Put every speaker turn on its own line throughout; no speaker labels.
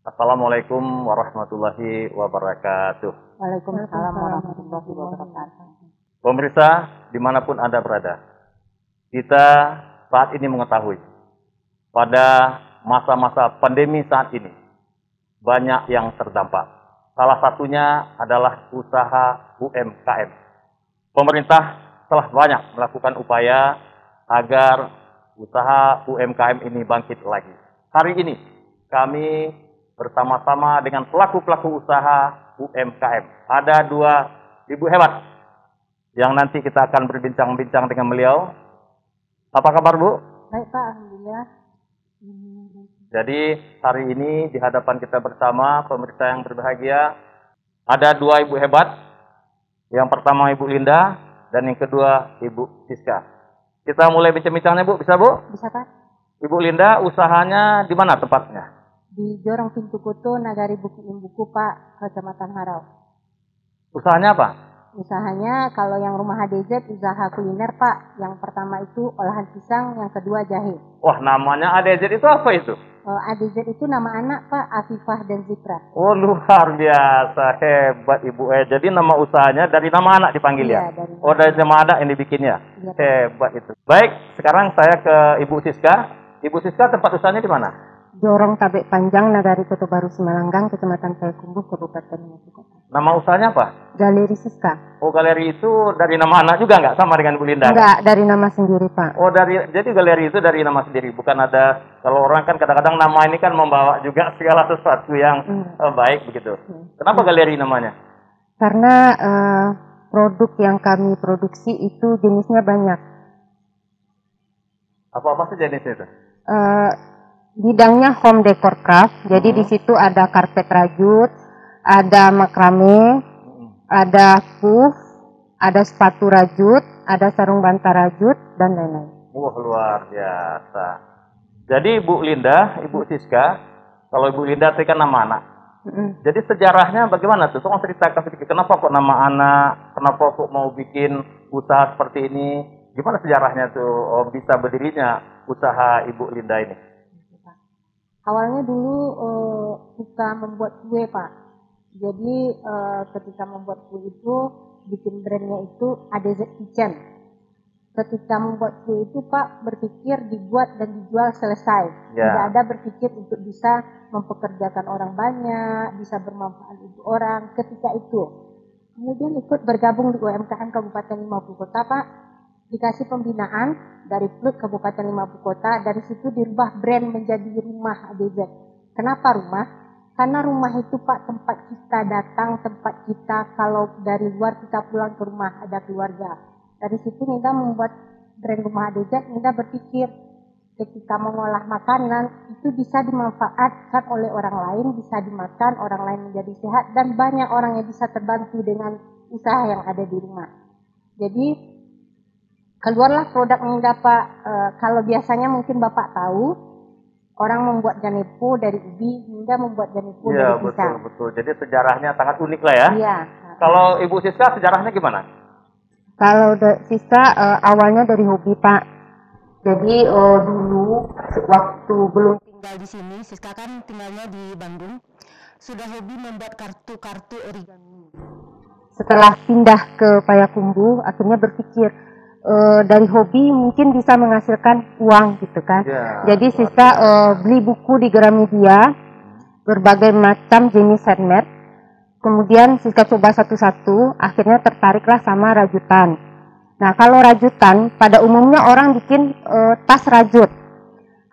Assalamualaikum warahmatullahi wabarakatuh.
Waalaikumsalam warahmatullahi wabarakatuh.
Pemirsa, dimanapun Anda berada, kita saat ini mengetahui pada masa-masa pandemi saat ini banyak yang terdampak. Salah satunya adalah usaha UMKM. Pemerintah telah banyak melakukan upaya agar usaha UMKM ini bangkit lagi. Hari ini kami bersama-sama dengan pelaku-pelaku usaha UMKM. Ada dua ibu hebat yang nanti kita akan berbincang-bincang dengan beliau. Apa kabar, Bu?
Baik Pak, Alhamdulillah.
Jadi hari ini di hadapan kita bersama pemirsa yang berbahagia ada dua ibu hebat. Yang pertama Ibu Linda dan yang kedua Ibu Siska. Kita mulai bincang-bincangnya, Bu. Bisa, Bu?
Bisa Pak?
Ibu Linda, usahanya di mana tempatnya?
Di Jorong Pintu Kutu, Nagari Bukit Imbuku Pak, Kecamatan Harau.
Usahanya apa?
Usahanya kalau yang rumah HDZ usaha kuliner Pak. Yang pertama itu olahan pisang, yang kedua jahe.
Wah, namanya ADZ itu apa itu?
ADZ itu nama anak Pak, Afifah dan Zikra.
Oh, luar biasa, hebat Ibu. Jadi nama usahanya dari nama anak dipanggil
Iya,
ya?
dari
Oh, dari nama anak yang dibikinnya?
Iya, Pak.
Hebat itu. Baik, sekarang saya ke Ibu Siska. Ibu Siska, tempat usahanya di mana?
Jorong Tabek Panjang, Nagari Koto Baru Simalanggang, Kecamatan Payakumbuh, Kabupaten Mojokerto.
Nama usahanya apa?
Galeri Siska.
Oh, galeri itu dari nama anak juga nggak sama dengan Bu Linda?
Enggak, dari nama sendiri Pak.
Oh, jadi galeri itu dari nama sendiri, bukan ada, kalau orang kan kadang-kadang nama ini kan membawa juga segala sesuatu yang baik begitu. Kenapa galeri namanya?
Karena produk yang kami produksi itu jenisnya banyak.
Apa-apa sih jenisnya itu?
Bidangnya home decor craft, jadi di situ ada karpet rajut, ada makrame, ada puff, ada sepatu rajut, ada sarung bantal rajut, dan lain-lain.
Wah, luar biasa. Jadi Bu Linda, Ibu Siska, kalau Ibu Linda itu kan nama anak. Jadi sejarahnya bagaimana tuh? Tolong ceritakan sedikit. Kenapa kok nama anak? Kenapa kok mau bikin usaha seperti ini? Gimana sejarahnya tuh bisa berdirinya usaha Ibu Linda ini?
Awalnya dulu suka membuat kue Pak. Jadi ketika membuat kue itu bikin brandnya itu ADZ Kitchen. Ketika membuat kue itu Pak berpikir dibuat dan dijual selesai.
Ya.
Tidak ada berpikir untuk bisa mempekerjakan orang banyak, bisa bermanfaat untuk orang ketika itu. Kemudian ikut bergabung di UMKM Kabupaten 50 Kota Pak. Dikasih pembinaan dari PLUK Kabupaten 50 Kota, dari situ dirubah brand menjadi Rumah ADZ. Kenapa rumah? Karena rumah itu Pak tempat kita datang, tempat kita kalau dari luar kita pulang ke rumah, ada keluarga. Dari situ Nida membuat brand Rumah ADZ, Nida berpikir ketika mengolah makanan itu bisa dimanfaatkan oleh orang lain, bisa dimakan, orang lain menjadi sehat, dan banyak orang yang bisa terbantu dengan usaha yang ada di rumah. Jadi keluarlah produk Nida Pak. Kalau biasanya mungkin Bapak tahu, orang membuat janepo dari ubi, Nida membuat janepo dari pisang.
Betul. Jadi sejarahnya sangat unik lah ya.
Iya.
Kalau Ibu Siska sejarahnya gimana?
Kalau Siska awalnya dari hobi Pak. Jadi dulu waktu belum tinggal di sini, Siska kan tinggalnya di Bandung, sudah hobi membuat kartu-kartu origami. Setelah pindah ke Payakumbuh, akhirnya berpikir dari hobi mungkin bisa menghasilkan uang gitu kan.
Ya,
jadi Siska beli buku di Gramedia, berbagai macam jenis handmade. Kemudian Siska coba satu-satu, akhirnya tertariklah sama rajutan. Nah kalau rajutan, pada umumnya orang bikin tas rajut.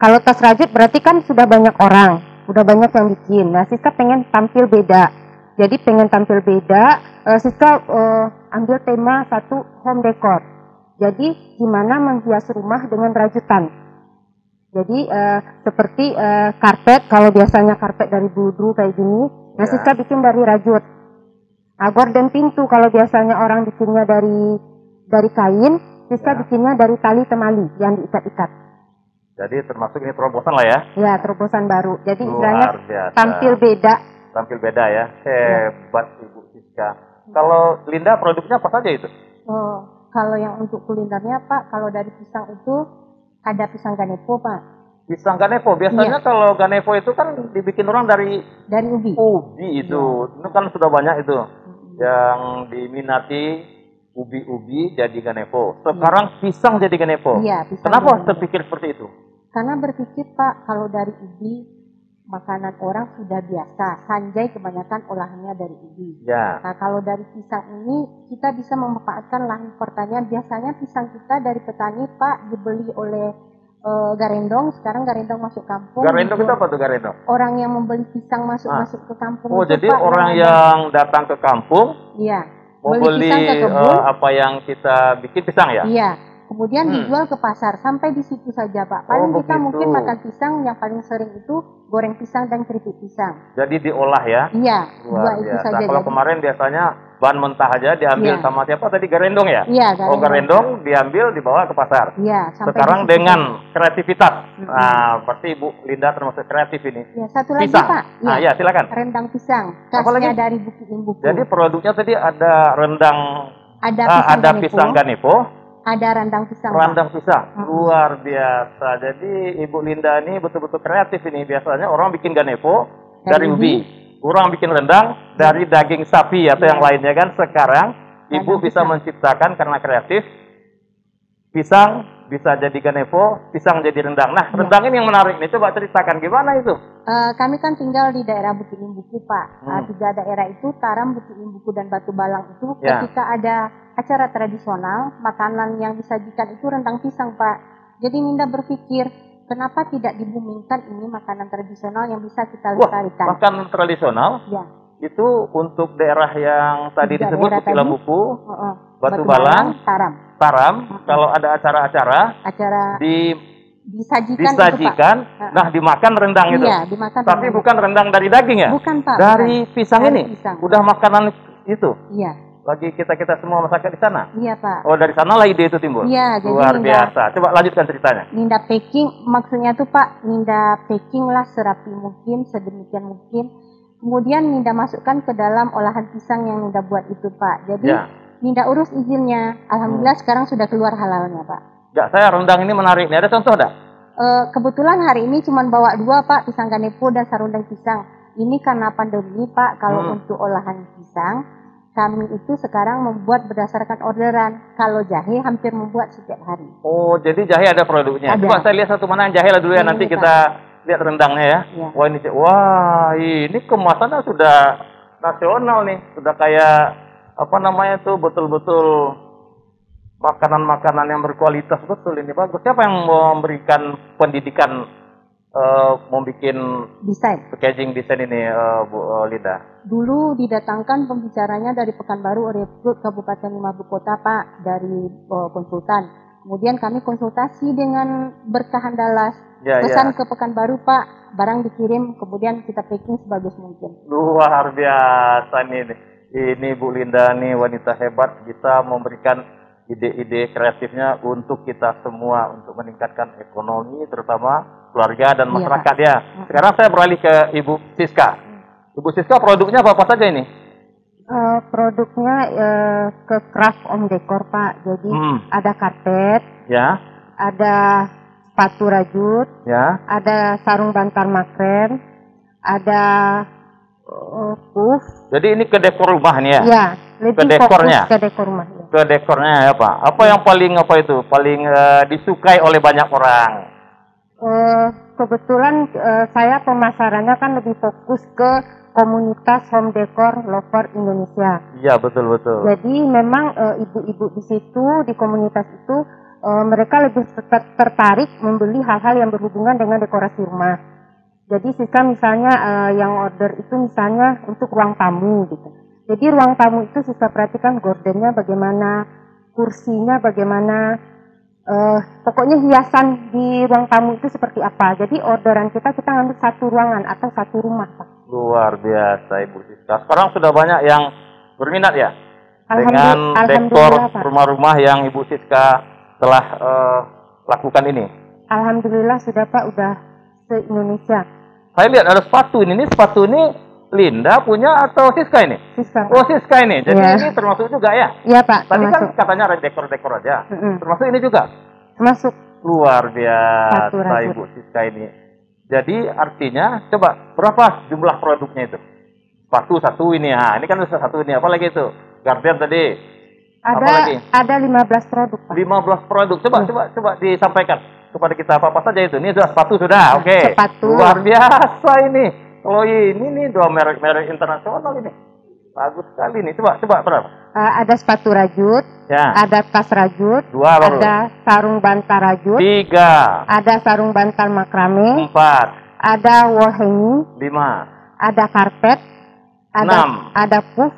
Kalau tas rajut berarti kan sudah banyak orang, udah banyak yang bikin. Nah Siska pengen tampil beda. Jadi pengen tampil beda, Siska ambil tema satu home decor. Jadi gimana menghias rumah dengan rajutan. Jadi seperti karpet, kalau biasanya karpet dari bulu kayak gini, nah Siska bikin dari rajut. Gorden pintu kalau biasanya orang bikinnya dari kain, Siska bikinnya dari tali temali yang diikat-ikat.
Jadi termasuk ini terobosan lah ya?
Ya, terobosan baru. Jadi istilahnya
biasa.
tampil beda.
Tampil beda ya, hebat Ibu Siska. Kalau Linda produknya apa saja itu?
Kalau yang untuk kulinernya Pak, kalau dari pisang itu ada pisang ganepo Pak,
Pisang Ganevo. Biasanya kalau Ganevo itu kan dibikin orang dari
ubi.
Ubi itu. Itu kan sudah banyak itu. Yang diminati ubi-ubi jadi Ganevo. Sekarang pisang jadi Ganevo.
Iya, pisang.
Kenapa terpikir seperti itu?
Karena berpikir Pak, kalau dari ubi makanan orang sudah biasa. Sanjay kebanyakan olahannya dari ubi.
Ya.
Nah, kalau dari pisang ini kita bisa memanfaatkan lahan pertanian. Biasanya pisang kita dari petani Pak dibeli oleh Garendong. Sekarang Garendong masuk kampung.
Garendong itu apa tuh Garendong?
Orang yang membeli pisang masuk ke kampung.
Oh,
itu,
jadi
Pak,
orang yang datang ke kampung,
iya,
mau beli apa yang kita bikin pisang ya?
Iya. Kemudian dijual ke pasar, sampai di situ saja Pak. Paling kita
begitu.
mungkin makan pisang yang paling sering itu goreng pisang dan keripik pisang.
Jadi diolah ya?
Iya,
luar
dua itu
biasa.
saja.
Kalau kemarin biasanya bahan mentah aja diambil sama siapa tadi, Garendong ya?
Iya, Garendong.
Garendong diambil dibawa ke pasar.
Iya, sampai
sekarang dengan kreativitas. Nah, berarti Ibu Linda termasuk kreatif ini.
Ya, satu lagi
pisang.
Pak.
Nah, ya silakan.
Rendang pisang, khasnya dari Bukit Imbuku.
Jadi produknya tadi ada rendang, ada pisang Ganevo.
Ada rendang pisang.
Rendang pisang, luar biasa. Jadi Ibu Linda ini betul-betul kreatif ini. Biasanya orang bikin Ganevo dari ubi, orang bikin rendang dari daging sapi atau yang lainnya kan. Sekarang Ibu bisa menciptakan karena kreatif, pisang bisa jadi Ganevo, pisang jadi rendang. Nah, rendang ini yang menarik nih. Coba ceritakan gimana itu?
Kami kan tinggal di daerah Bukit Imbuku Pak. 3 daerah itu, Taram, Bukit Imbuku, dan Batu Balang itu. Ketika ada acara tradisional, makanan yang disajikan itu rendang pisang Pak. Jadi Ninda berpikir, kenapa tidak dibumingkan ini makanan tradisional yang bisa kita lestarikan?
Makanan tradisional?
Ya.
Itu untuk daerah yang tadi disebut Bukit Imbuku, Batu Balang, Taram. Kalau ada acara-acara, disajikan, nah dimakan rendang itu.
Iya, dimakan.
Tapi bukan rendang dari daging ya?
Bukan Pak.
Dari pisang ini?
Pisang.
Udah makanan itu?
Iya.
Bagi kita semua masyarakat di sana?
Iya Pak.
Oh, dari sana lah ide itu timbul?
Iya.
Luar biasa. Coba lanjutkan ceritanya.
Ninda packing, maksudnya tuh Pak, Ninda packing lah serapi mungkin, sedemikian mungkin. Kemudian Ninda masukkan ke dalam olahan pisang yang Ninda buat itu Pak. Jadi Ninda urus izinnya. Alhamdulillah sekarang sudah keluar halalnya Pak.
Ya, saya rendang ini menarik. Ini ada contoh enggak?
Kebetulan hari ini cuma bawa 2 Pak, pisang Ganevo dan sarundang pisang. Ini karena pandemi Pak, kalau untuk olahan pisang, kami itu sekarang membuat berdasarkan orderan. Kalau jahe hampir membuat setiap hari.
Oh, jadi jahe ada produknya. Coba saya lihat satu mana yang jahe lah dulu ya, nanti kita lihat rendangnya ya. Wah, ini kemasannya sudah nasional nih. Sudah kayak, apa namanya tuh, betul-betul makanan-makanan yang berkualitas. Betul, ini bagus. Siapa yang memberikan pendidikan membuat packaging desain ini, Bu Linda?
Dulu didatangkan pembicaranya dari Pekanbaru, Rekrut Kabupaten Imabu Kota Pak, dari konsultan. Kemudian kami konsultasi dengan Berkah Andalas. Pesan ke Pekanbaru Pak, barang dikirim, kemudian kita packing sebagus mungkin.
Luar biasa nih. Ini Bu Linda nih wanita hebat, bisa memberikan ide-ide kreatifnya untuk kita semua, untuk meningkatkan ekonomi, terutama keluarga dan masyarakat ya. Sekarang saya beralih ke Ibu Siska. Ibu Siska, produknya apa saja ini?
Produknya ke craft home decor Pak. Jadi ada karpet, ada sepatu rajut, ada sarung bantal makrem, ada puff. Jadi
ini ke dekor rumah nih ya?
Iya, lebih
ke dekornya.
Ke dekor rumah. Ya.
Ke dekornya ya Pak. Apa yang paling disukai oleh banyak orang?
Kebetulan saya pemasarannya kan lebih fokus ke komunitas home decor lover Indonesia.
Iya, betul.
Jadi memang ibu-ibu di situ, di komunitas itu, mereka lebih tertarik membeli hal-hal yang berhubungan dengan dekorasi rumah. Jadi Siska misalnya yang order itu misalnya untuk ruang tamu gitu. Jadi ruang tamu itu Siska perhatikan gordennya bagaimana, kursinya bagaimana, pokoknya hiasan di ruang tamu itu seperti apa. Jadi orderan kita ngambil satu ruangan atau satu rumah Pak.
Luar biasa Ibu Siska. Sekarang sudah banyak yang berminat ya dengan dekor rumah-rumah yang Ibu Siska telah lakukan ini. Alhamdulillah sudah Pak, udah se-Indonesia. Saya lihat ada sepatu ini. Ini sepatu ini Linda punya atau Siska ini?
Siska.
Oh, Siska ini. Jadi ini termasuk juga ya?
Iya Pak.
Tadi kan katanya ada dekor-dekor aja. Termasuk ini juga?
Termasuk.
Luar biasa
rajut.
Ibu Siska ini. Jadi artinya, coba berapa jumlah produknya itu? Sepatu satu ini, ini kan satu ini. Apa lagi itu? Garden tadi.
Ada 15 produk, Pak.
15 produk. Coba disampaikan kepada kita apa saja itu. Ini sudah sepatu sudah. Oke.
Sepatu.
Luar biasa ini. Kalau ini nih dua merek internasional ini. Bagus sekali nih. Coba berapa?
Ada sepatu rajut,
ya.
Ada tas rajut,
2 baru.
Ada sarung bantal rajut,
3,
ada sarung bantal makrame,
4,
ada wall hanging,
5,
ada karpet,
6,
ada puff,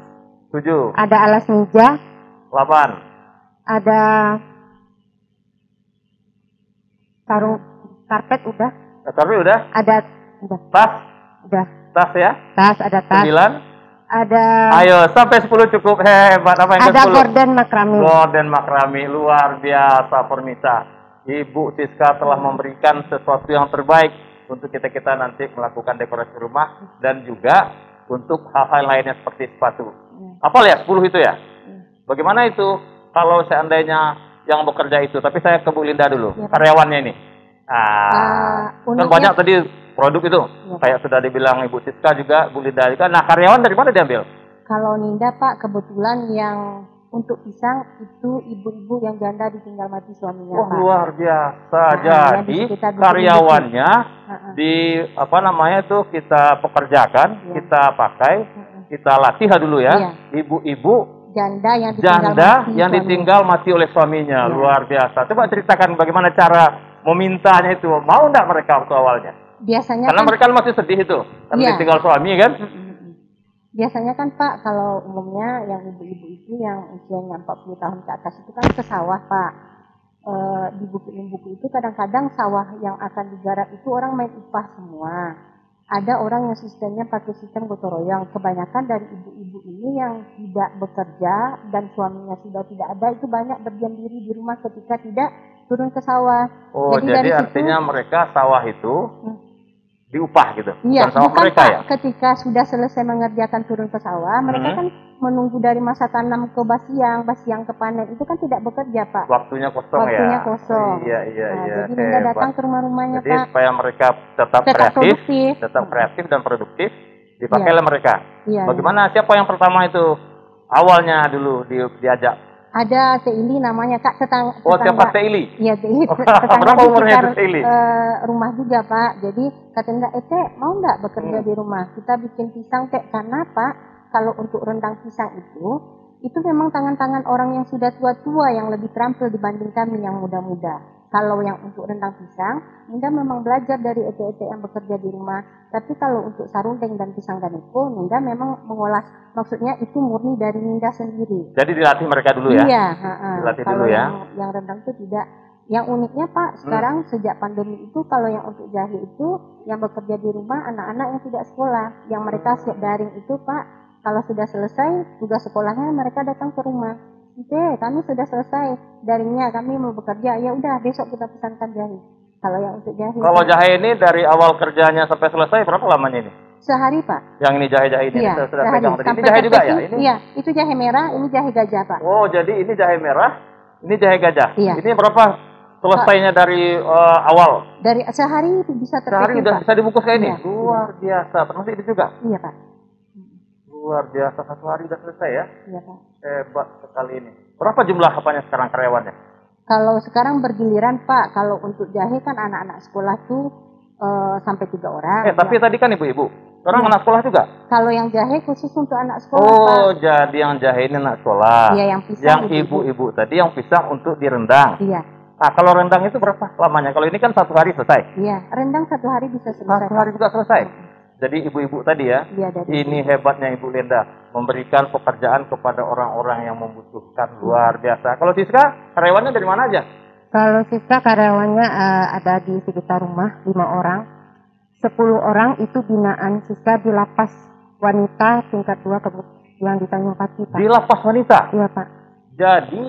7,
ada alas meja,
8,
ada sarung karpet udah, ada udah.
Tas ya?
Tas, ada tas.
9.
Ada.
Ayo sampai 10 cukup. Hebat. Apa yang
ada
ke-10?
gorden makrame.
Gorden makrame, luar biasa Permisa. Ibu Siska telah memberikan sesuatu yang terbaik untuk kita nanti melakukan dekorasi rumah dan juga untuk hal-hal lainnya seperti sepatu. Apa ya? 10 itu ya? Bagaimana itu kalau seandainya yang bekerja itu? Tapi saya ke Bu Linda dulu, ya, karyawannya ini. Kan banyak tadi produk itu, ya, kayak sudah dibilang Ibu Siska juga, Bu Linda juga. Nah, karyawan dari mana diambil?
Kalau Ninda, Pak, kebetulan yang untuk pisang itu ibu-ibu yang janda ditinggal mati suaminya, Pak.
Luar biasa. Jadi karyawannya kita pekerjakan, ya, kita pakai, kita latih dulu ya. Ibu-ibu
janda yang
ditinggal mati oleh suaminya. Ya. Luar biasa. Coba ceritakan bagaimana cara memintanya itu. Mau enggak mereka waktu awalnya?
Biasanya
karena mereka masih sedih itu, karena ditinggal suami kan.
Biasanya kan Pak, kalau umumnya yang ibu-ibu itu yang usianya 40 tahun ke atas itu kan ke sawah, Pak. Di buku-buku itu kadang-kadang sawah yang akan digarap itu orang main upah semua. Ada orang yang sistemnya pakai sistem gotong royong. Kebanyakan dari ibu-ibu ini yang tidak bekerja dan suaminya sudah tidak ada, itu banyak berdiam diri di rumah ketika tidak turun ke sawah.
Jadi artinya mereka sawah itu diupah gitu?
Iya,
bukan mereka,
Pak, ya? Ketika sudah selesai mengerjakan turun ke sawah, mereka kan menunggu dari masa tanam ke basiang ke panen, itu kan tidak bekerja, Pak.
Waktunya kosong. Iya.
Jadi Linda datang ke rumah-rumahnya,
Pak. Jadi supaya mereka tetap kreatif dan produktif, dipakailah mereka. Iya, bagaimana, siapa yang pertama itu awalnya dulu diajak?
Ada Teh Ili namanya, Kak, tetangga.
Siapa Teh Ili?
Iya, Teh Ili.
Berapa umurnya Teh Ili?
Rumah juga, Pak. Jadi kata Teh, Teh mau nggak bekerja di rumah? Kita bikin pisang, Teh. Karena, Pak, kalau untuk rendang pisang itu memang tangan-tangan orang yang sudah tua-tua yang lebih terampil dibanding kami yang muda-muda. Kalau yang untuk rendang pisang, Ninda memang belajar dari ete-ete yang bekerja di rumah. Tapi kalau untuk sarundeng dan pisang ganeko, Ninda memang mengolah, maksudnya itu murni dari Ninda sendiri.
Jadi dilatih mereka dulu ya?
Iya.
Dilatih
kalau
dulu ya?
Yang rendang itu tidak. Yang uniknya, Pak, sekarang sejak pandemi itu, kalau yang untuk jahe itu, yang bekerja di rumah, anak-anak yang tidak sekolah. Yang mereka siap daring itu, Pak, kalau sudah selesai tugas sekolahnya, mereka datang ke rumah. Oke, kami sudah selesai daringnya, kami mau bekerja. Ya udah, besok kita pesankan jahe. Kalau yang untuk jahe.
Kalau jahe ini dari awal kerjanya sampai selesai berapa lamanya ini?
Sehari, Pak.
Yang ini jahe-jahe ini
iya,
sudah pegang tadi. Ini jahe juga ya? Ini?
Iya, itu jahe merah, ini jahe gajah, Pak.
Oh, jadi ini jahe merah, ini jahe gajah.
Iya.
Ini berapa selesainya dari awal?
Dari sehari itu bisa terpacking,
sehari udah bisa dibungkus kayak ini?
Iya.
Luar biasa. Termasuk itu juga?
Iya, Pak.
Luar biasa, 1 hari udah selesai ya?
Iya, Pak.
Hebat sekali ini. Berapa jumlah apanya sekarang karyawannya?
Kalau sekarang bergiliran, Pak. Kalau untuk jahe kan anak-anak sekolah tuh sampai 3 orang.
Tapi tadi kan ibu-ibu. Sekarang anak sekolah juga?
Kalau yang jahe khusus untuk anak sekolah, Pak.
Jadi yang jahe ini anak sekolah.
Iya, yang pisang.
Yang ibu-ibu tadi yang pisang untuk direndang.
Iya.
Nah, kalau rendang itu berapa lamanya? Kalau ini kan 1 hari selesai.
Iya, rendang 1 hari bisa selesai.
1 hari juga selesai. Jadi ibu-ibu tadi ya, ini hebatnya Ibu Linda, memberikan pekerjaan kepada orang-orang yang membutuhkan, luar biasa. Kalau Siska, karyawannya dari mana aja?
Kalau Siska karyawannya ada di sekitar rumah, 5 orang. 10 orang itu binaan Siska di lapas wanita tingkat 2 yang di Tanjung Pati, Pak.
Di lapas wanita?
Iya, Pak.
Jadi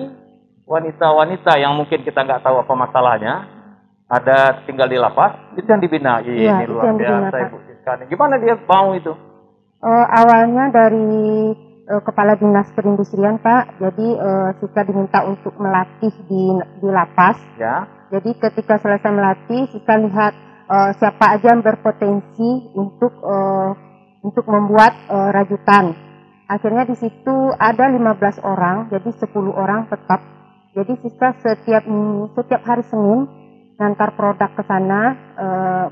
wanita-wanita yang mungkin kita nggak tahu apa masalahnya, ada tinggal di lapas, itu yang dibina.
Iya,
ini luar biasa Ibu Siska. Gimana dia mau itu?
Awalnya dari Kepala Dinas Perindustrian, Pak. Jadi Siska diminta untuk melatih di lapas.
Ya.
Jadi ketika selesai melatih, Siska lihat siapa aja yang berpotensi untuk membuat rajutan. Akhirnya di situ ada 15 orang, jadi 10 orang tetap. Jadi Siska setiap hari Senin ngantar produk ke sana,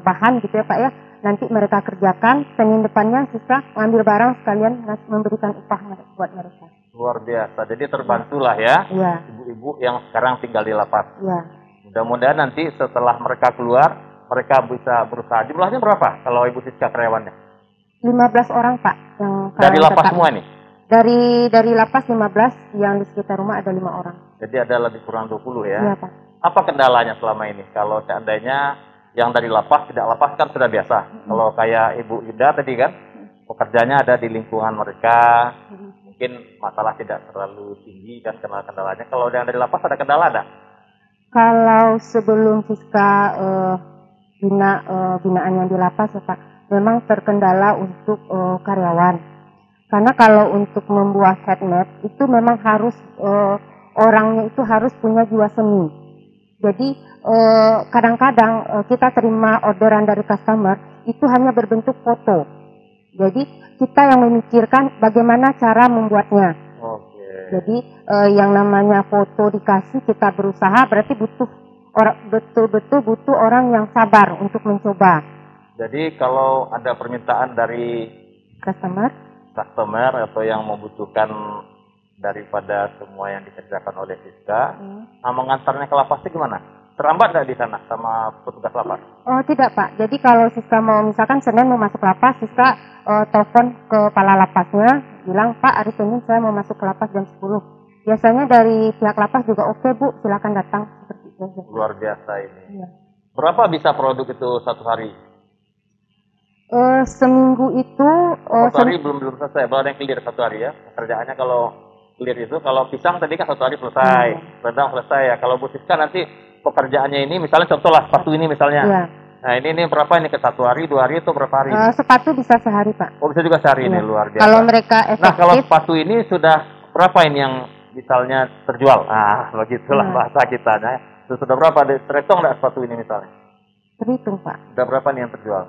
bahan gitu ya Pak ya. Nanti mereka kerjakan, Senin depannya Siska ngambil barang sekalian memberikan upah buat mereka.
Luar biasa. Jadi terbantulah ya ibu-ibu yang sekarang tinggal di lapas.
Iya.
Mudah-mudahan nanti setelah mereka keluar, mereka bisa berusaha. Jumlahnya berapa kalau Ibu Siska karyawannya?
15 orang Pak. Yang
dari lapas tetap. Semua ini?
Dari lapas 15, yang di sekitar rumah ada 5 orang.
Jadi ada lebih kurang 20 ya?
Iya Pak.
Apa kendalanya selama ini? Kalau seandainya yang dari lapas, tidak lapas kan sudah biasa. Kalau kayak Ibu Ida tadi kan, pekerjaannya ada di lingkungan mereka, mungkin masalah tidak terlalu tinggi kan kendalanya. Kalau yang dari lapas ada kendala ada?
Kalau sebelum Siska binaan yang di lapas ya Pak, memang terkendala untuk karyawan. Karena kalau untuk membuat headnet itu memang harus orangnya itu harus punya jiwa seni. Jadi kadang-kadang kita terima orderan dari customer itu hanya berbentuk foto. Jadi kita yang memikirkan bagaimana cara membuatnya. Jadi yang namanya foto dikasih, kita berusaha, berarti betul-betul butuh orang yang sabar untuk mencoba.
Jadi kalau ada permintaan dari customer atau yang membutuhkan daripada semua yang dikerjakan oleh Siska, mengantarnya ke lapasnya gimana? Terlambat nggak di sana sama petugas lapas? Oh
tidak Pak. Jadi kalau Siska mau misalkan Senin mau masuk lapas, Siska telepon ke kepala lapasnya, bilang Pak hari Senin saya mau masuk ke lapas jam 10. Biasanya dari pihak lapas juga oke Bu, silakan datang. Seperti itu.
Luar biasa ini. Iya. Berapa bisa produk itu satu hari?
Seminggu itu
satu hari belum selesai. Baru ada yang clear satu hari ya. Pekerjaannya kalau clear itu, kalau pisang tadi kan satu hari selesai, rendang selesai ya. Kalau Bu Siska nanti pekerjaannya ini, misalnya contoh lah sepatu ini misalnya. Iya. Nah ini berapa ini ke 1 hari, 2 hari atau berapa hari?
Sepatu bisa sehari Pak.
Oh bisa juga sehari ini, luar biasa.
Kalau mereka efektif.
Nah kalau sepatu ini sudah berapa ini yang misalnya terjual? Begitulah bahasa kitanya. Sudah berapa? Terhitung nggak sepatu ini misalnya?
Terhitung Pak.
Sudah berapa nih yang terjual?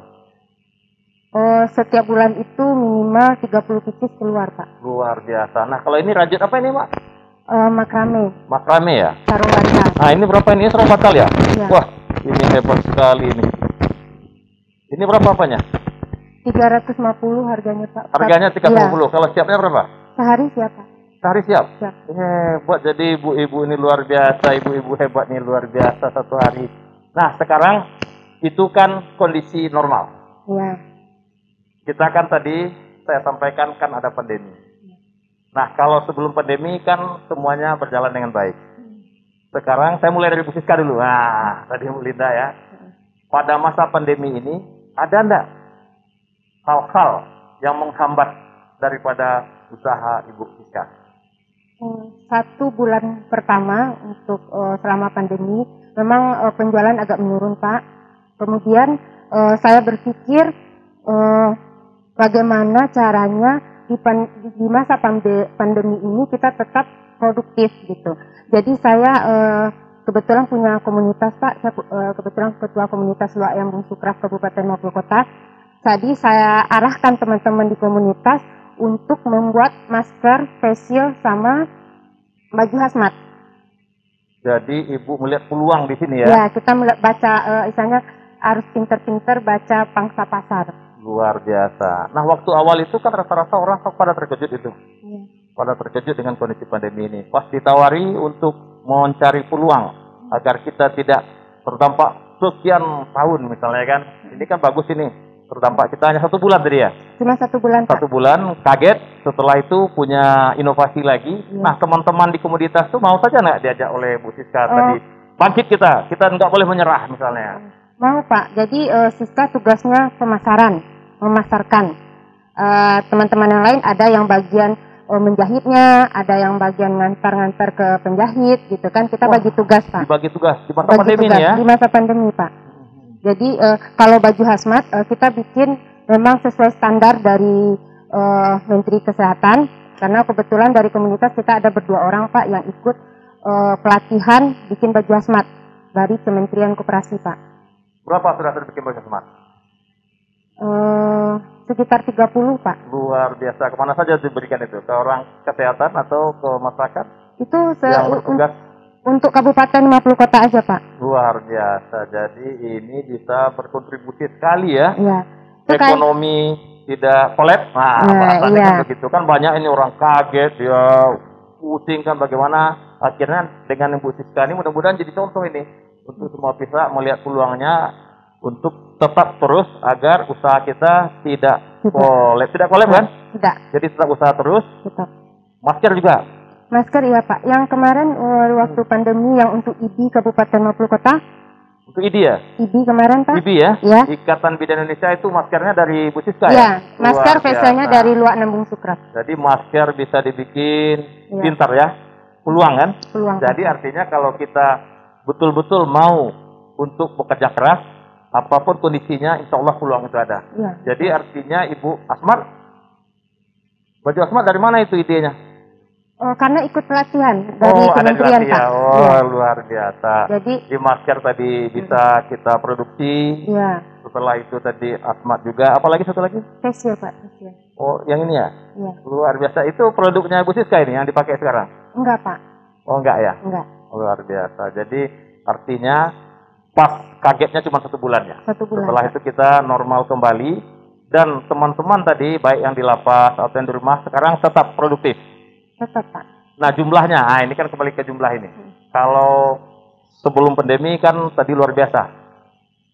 Setiap bulan itu minimal 30 pieces keluar Pak.
Luar biasa. Nah kalau ini rajut apa ini Mak?
Makrame.
Makrame ya?
Sarung bantal.
Nah ini berapa ini? Sarung bantal ya?
Iya.
Wah ini hebat sekali ini. Ini berapa apanya?
350 harganya Pak.
Harganya 350. Ya. Kalau siapnya berapa?
Sehari siap Pak.
Sehari siap?
Siap.
Hebat. Jadi ibu-ibu ini luar biasa. Ibu-ibu hebat nih luar biasa satu hari. Nah sekarang itu kan kondisi normal.
Iya.
Kita kan tadi saya sampaikan kan ada pandemi. Nah kalau sebelum pandemi kan semuanya berjalan dengan baik. Sekarang saya mulai dari Bu Siska dulu. Nah tadi Bu Linda ya. Pada masa pandemi ini ada enggak hal-hal yang menghambat daripada usaha Ibu Siska?
1 bulan pertama untuk selama pandemi memang penjualan agak menurun Pak. Kemudian saya berpikir bagaimana caranya di masa pandemi ini kita tetap produktif gitu. Jadi saya kebetulan punya komunitas Pak, saya kebetulan ketua komunitas Luak yang Bungsukraf Kabupaten Maupun Kota. Tadi saya arahkan teman-teman di komunitas untuk membuat masker, face shield, sama baju hazmat.
Jadi Ibu melihat peluang di sini ya?
Ya, kita baca, misalnya harus pinter-pinter baca pangsa pasar.
Luar biasa. Nah waktu awal itu kan rata-rata orang pada terkejut itu. Ya. Pada terkejut dengan kondisi pandemi ini. Pas ditawari untuk mencari peluang agar kita tidak terdampak sekian tahun misalnya kan. Ini kan bagus ini. Terdampak kita hanya 1 bulan tadi ya?
Cuma 1 bulan.
1 bulan, kaget. Setelah itu punya inovasi lagi. Ya. Nah teman-teman di komunitas itu mau saja nggak diajak oleh Bu Siska tadi? Bangkit kita nggak boleh menyerah misalnya.
Mau Pak, jadi Siska tugasnya pemasaran, memasarkan. Teman-teman yang lain ada yang bagian menjahitnya, ada yang bagian ngantar-ngantar ke penjahit gitu kan. Kita bagi tugas Pak.
Dibagi tugas di masa pandemi ini ya?
Di masa pandemi Pak. Jadi kalau baju hazmat kita bikin memang sesuai standar dari Menteri Kesehatan. Karena kebetulan dari komunitas kita ada berdua orang Pak yang ikut pelatihan bikin baju hazmat. dari Kementerian Koperasi, Pak.
Berapa sudah terbikin Boys Smart?
Sekitar 30, Pak.
Luar biasa. Kemana saja diberikan itu? Ke orang kesehatan atau ke masyarakat?
Itu
Yang bertugas?
untuk Kabupaten 50 kota aja, Pak.
Luar biasa. Jadi ini bisa berkontribusi sekali ya.
Iya.
Ekonomi tidak kolab. Nah, bahasanya kan begitu. Kan banyak ini orang kaget, dia pusing kan bagaimana. Akhirnya dengan Ibu Siska ini mudah-mudahan jadi contoh ini. Untuk semua pihak melihat peluangnya untuk tetap terus agar usaha kita tidak kolab. Tidak kolab kan?
Tidak.
Jadi tetap usaha terus.
Tetap.
Masker juga?
Masker iya, Pak. Yang kemarin waktu pandemi yang untuk IBI Kabupaten 50 kota.
Untuk IDI ya?
IBI kemarin, Pak.
IBI ya?
Iya.
Ikatan Bidan Indonesia itu maskernya dari Bu Siska ya?
Iya, masker pesannya dari Luak Nambung Sukrap.
Jadi masker bisa dibikin pintar ya? Peluang kan?
Peluang.
Jadi artinya kalau kita betul-betul mau untuk bekerja keras, apapun kondisinya, insya Allah peluang itu ada.
Iya.
Jadi artinya Ibu Asmar, baju Asmar dari mana itu idenya?
Oh, karena ikut pelatihan dari kementerian, Pak.
Oh, luar biasa.
Jadi
di masker tadi bisa kita produksi.
Iya.
Setelah itu tadi Asmat juga. Apalagi satu lagi?
Facial, Pak. Facial.
Oh, yang ini ya?
Iya.
Luar biasa. Itu produknya Bu Siska ini yang dipakai sekarang?
Enggak, Pak.
Oh, enggak ya?
Enggak.
Luar biasa. Jadi artinya pas kagetnya cuma 1 bulan ya?
1 bulan.
Setelah itu kita normal kembali. Dan teman-teman tadi, baik yang di lapas atau yang di rumah, sekarang tetap produktif.
Tetap, Pak.
Nah, jumlahnya, ini kan kembali ke jumlah ini. Kalau sebelum pandemi kan tadi luar biasa.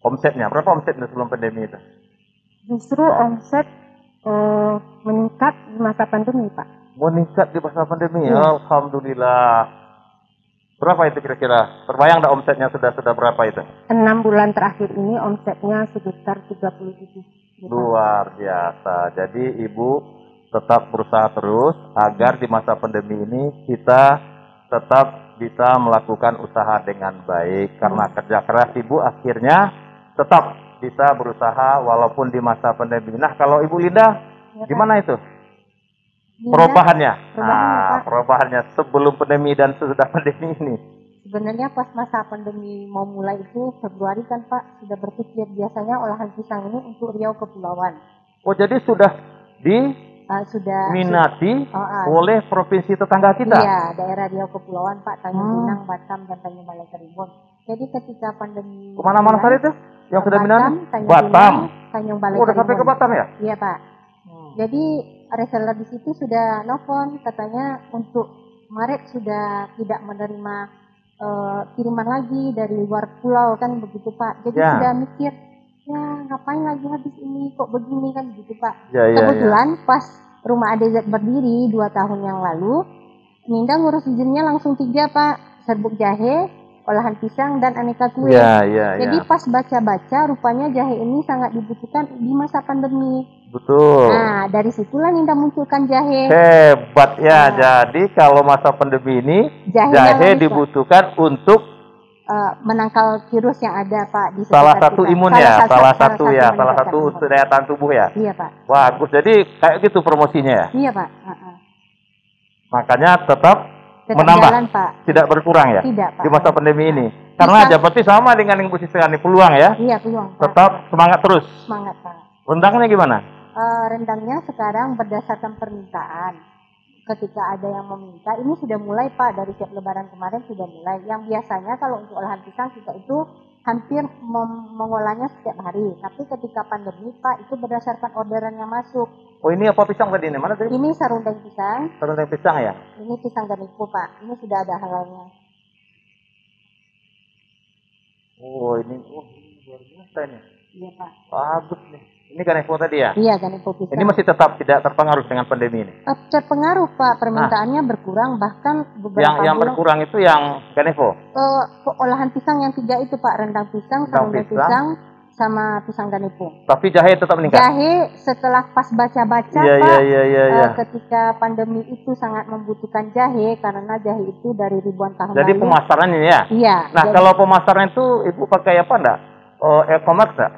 Omsetnya, berapa omsetnya sebelum pandemi itu?
Justru omset meningkat di masa pandemi, Pak.
Meningkat di masa pandemi,
Iya.
Alhamdulillah. Berapa itu kira-kira? Terbayang nggak omsetnya sudah berapa itu?
6 bulan terakhir ini omsetnya sekitar 37 juta.
Luar biasa. Jadi Ibu tetap berusaha terus agar di masa pandemi ini kita tetap bisa melakukan usaha dengan baik. Karena kerja keras Ibu akhirnya tetap bisa berusaha walaupun di masa pandemi. Nah, kalau Ibu Linda, gimana itu? Perubahannya? Perubahannya sebelum pandemi dan sesudah pandemi ini.
Sebenarnya pas masa pandemi mau mulai itu Februari kan, Pak, sudah berpikir biasanya olahan pisang ini untuk Riau Kepulauan.
Oh, jadi sudah minati oleh provinsi tetangga kita?
Iya, daerah Riau Kepulauan, Pak, Tanjung Pinang, Batam, dan Tanjung Balai Karimun. Jadi ketika pandemi...
Kemana-mana tadi itu? Yang sudah minati?
Batam, Tanjung Balai Karimun.
Udah sampai ke Batam ya?
Iya, Pak. Jadi reseller di situ sudah nelfon, katanya untuk Maret sudah tidak menerima kiriman lagi dari luar pulau kan begitu, Pak. Jadi sudah mikir, ya ngapain lagi habis ini kok begini kan gitu, Pak. Kebetulan pas rumah ADZ berdiri 2 tahun yang lalu, Ninda ngurus izinnya langsung 3, Pak. Serbuk jahe, olahan pisang, dan aneka kue. Jadi pas baca-baca rupanya jahe ini sangat dibutuhkan di masa pandemi.
Betul.
Nah, dari situlah Ninda munculkan jahe.
Hebat ya. Jadi kalau masa pandemi ini jahe dibutuhkan untuk
menangkal virus yang ada, Pak, di
salah satu imun ya, salah satu untuk daya tahan tubuh ya.
Iya, Pak.
Bagus. Jadi kayak gitu promosinya ya.
Iya, Pak.
Makanya tetap menambah,
jalan, Pak.
Tidak berkurang ya.
Tidak, Pak.
Di masa pandemi ini. Karena aja berarti sama dengan yang posisi ini peluang ya.
Iya, peluang, Pak.
Tetap semangat terus.
Semangat, Pak.
Rendangnya gimana?
Rendangnya sekarang berdasarkan permintaan. Ketika ada yang meminta, ini sudah mulai, Pak, dari siap lebaran kemarin sudah mulai. Yang biasanya kalau untuk olahan pisang kita itu hampir mengolahnya setiap hari. Tapi ketika pandemi, Pak, itu berdasarkan orderan yang masuk.
Oh, ini apa pisang tadi ini? Mana tadi?
Ini sarundeng pisang.
Sarundeng pisang ya?
Ini pisang ganipo, Pak. Ini sudah ada halalnya.
Oh, ini luar biasa ini.
Iya, Pak.
Bagus nih. Ini ganipo tadi ya?
Iya, ganipo pisang.
Ini masih tetap tidak terpengaruh dengan pandemi ini?
Terpengaruh, Pak. Permintaannya berkurang, bahkan beberapa
yang berkurang itu yang ganipo?
Olahan pisang yang 3 itu, Pak. Rendang pisang, sarundeng pisang, sama pisang ganipo.
Tapi jahe tetap meningkat?
Jahe setelah pas baca-baca, Pak, ketika pandemi itu sangat membutuhkan jahe, karena jahe itu dari ribuan tahun
lalu. Jadi pemasaran ini ya?
Iya.
Nah, kalau pemasaran itu Ibu pakai apa enggak? E-commerce enggak?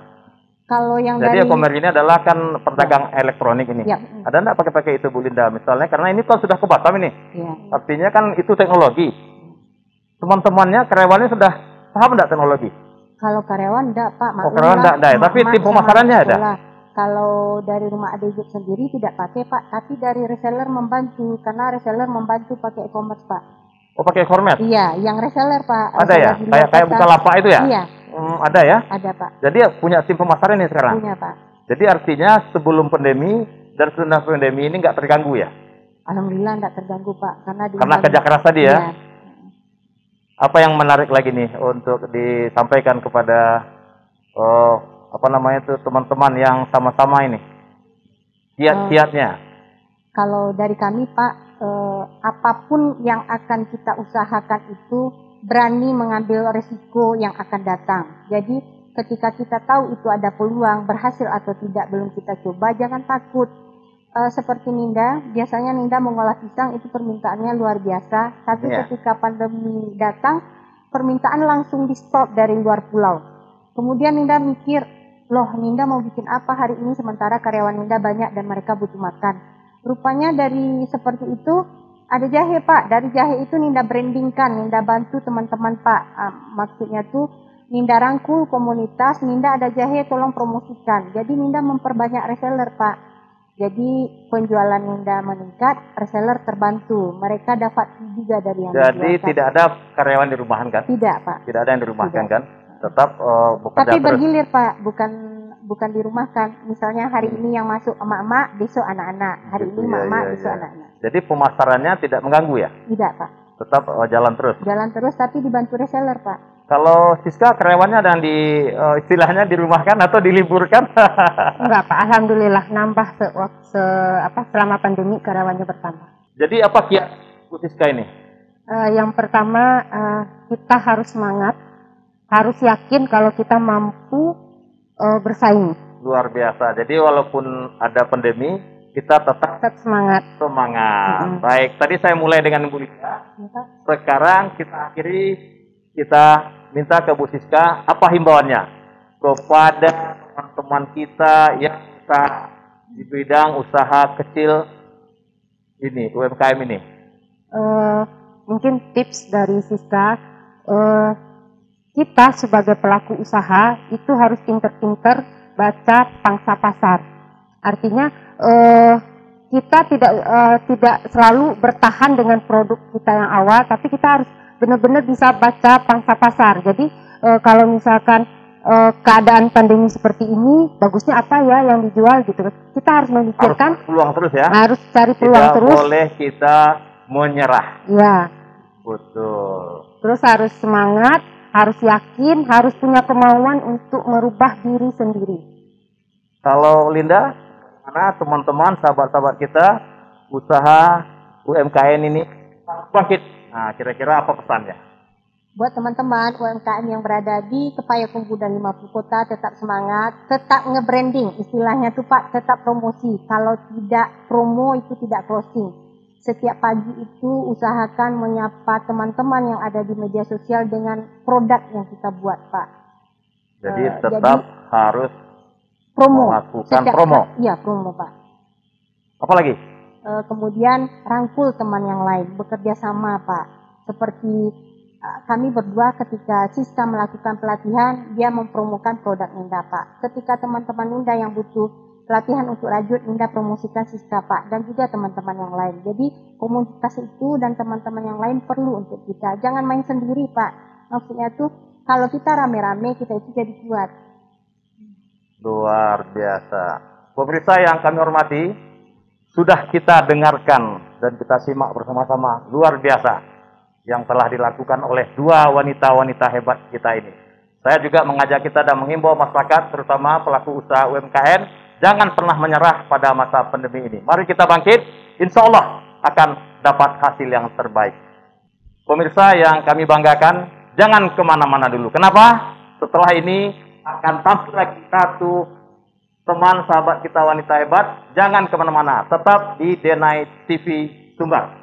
Kalau yang
jadi e-commerce ini adalah kan pedagang elektronik ini.
Ya.
Ada enggak pakai itu Bu Linda? Misalnya karena ini kan sudah ke Batam ini.
Ya.
Artinya kan itu teknologi. Teman-temannya, karyawannya sudah paham enggak teknologi?
Kalau karyawan enggak, Pak.
Oh, karyawan enggak ada ya, tapi tim pemasarannya ada.
Kalau dari rumah Adejut sendiri tidak pakai, Pak, tapi dari reseller membantu, karena reseller membantu pakai e-commerce, Pak.
Oh, pakai e-commerce?
Iya, yang reseller, Pak.
Ada ya? Kayak Bukalapak itu ya?
Iya.
Ada ya?
Ada, Pak.
Jadi punya tim pemasaran ini sekarang?
Punya, Pak.
Jadi artinya sebelum pandemi dan setelah pandemi ini nggak terganggu ya?
Alhamdulillah nggak terganggu, Pak.
Karena kerja keras tadi ya?
Iya.
Apa yang menarik lagi nih untuk disampaikan kepada teman-teman yang sama-sama ini kiat-kiatnya?
Kalau dari kami, Pak, apapun yang akan kita usahakan itu berani mengambil resiko yang akan datang. Jadi ketika kita tahu itu ada peluang, berhasil atau tidak belum kita coba, jangan takut. Seperti Ninda, biasanya Ninda mengolah pisang itu permintaannya luar biasa, tapi ketika pandemi datang, permintaan langsung di stop dari luar pulau. Kemudian Ninda mikir, loh Ninda mau bikin apa hari ini sementara karyawan Ninda banyak dan mereka butuh makan. Rupanya dari seperti itu ada jahe, Pak. Dari jahe itu Ninda brandingkan, Ninda bantu teman-teman, Pak. Maksudnya tuh Ninda rangkul komunitas, Ninda ada jahe tolong promosikan. Jadi Ninda memperbanyak reseller, Pak. Jadi penjualan Ninda meningkat, reseller terbantu. Mereka dapat juga dari yang
Jadi
dijualkan.
tidak ada karyawan dirumahkan kan?
Tidak, Pak.
Tidak ada yang dirumahkan kan? Tetap bekerja
Tapi
terus.
bergilir, Pak. Bukan dirumahkan. Misalnya hari ini yang masuk emak-emak, besok anak-anak. Hari ini emak-emak, besok anak-anak.
Jadi pemasarannya tidak mengganggu ya?
Tidak, Pak.
Tetap jalan terus?
Jalan terus, tapi dibantu reseller, Pak.
Kalau Siska karyawannya ada yang istilahnya dirumahkan atau diliburkan?
Enggak, Pak. Alhamdulillah nambah selama pandemi karyawannya bertambah.
Jadi apa kiat Bu Siska ini?
Yang pertama kita harus semangat, harus yakin kalau kita mampu bersaing.
Luar biasa. Jadi walaupun ada pandemi, kita tetap
semangat.
Baik, tadi saya mulai dengan Bu Lisa. Sekarang kita akhiri, kita minta ke Bu Siska apa himbauannya kepada teman-teman kita yang di bidang usaha kecil ini, UMKM ini.
Mungkin tips dari Siska, kita sebagai pelaku usaha itu harus pinter-pinter baca pangsa pasar. Artinya kita tidak selalu bertahan dengan produk kita yang awal, tapi kita harus benar-benar bisa baca pangsa pasar. Jadi kalau misalkan keadaan pandemi seperti ini, bagusnya apa ya yang dijual gitu. Kita harus memikirkan.
Harus peluang terus ya.
Harus cari peluang terus.
Tidak boleh kita menyerah.
Ya.
Betul.
Terus harus semangat, harus yakin, harus punya kemauan untuk merubah diri sendiri.
Kalau Linda, mana teman-teman, sahabat-sahabat kita, usaha UMKM ini bangkit. Nah, kira-kira apa pesannya?
Buat teman-teman UMKM yang berada di Kepayakumbuh dan 50 kota, tetap semangat, tetap nge-branding. Istilahnya tuh Pak, tetap promosi. Kalau tidak promo itu tidak closing. Setiap pagi itu usahakan menyapa teman-teman yang ada di media sosial dengan produk yang kita buat, Pak.
Jadi tetap harus melakukan promo.
Iya, promo, Pak.
Apa lagi?
Kemudian rangkul teman yang lain, bekerja sama, Pak. Seperti kami berdua ketika Siska melakukan pelatihan, dia mempromokan produk Ninda, Pak. Ketika teman-teman Ninda yang butuh pelatihan untuk rajut, Ninda promosikan Siska, Pak. Dan juga teman-teman yang lain. Jadi komunitas itu dan teman-teman yang lain perlu untuk kita. Jangan main sendiri, Pak. Maksudnya tuh kalau kita rame-rame, kita itu jadi kuat.
Luar biasa. Pemirsa yang kami hormati, sudah kita dengarkan dan kita simak bersama-sama luar biasa yang telah dilakukan oleh dua wanita-wanita hebat kita ini. Saya juga mengajak kita dan menghimbau masyarakat, terutama pelaku usaha UMKM, jangan pernah menyerah pada masa pandemi ini. Mari kita bangkit, insya Allah akan dapat hasil yang terbaik. Pemirsa yang kami banggakan, jangan kemana-mana dulu. Kenapa? Setelah ini akan tampil lagi satu teman sahabat kita wanita hebat. Jangan kemana-mana, tetap di Denai TV Sumbar.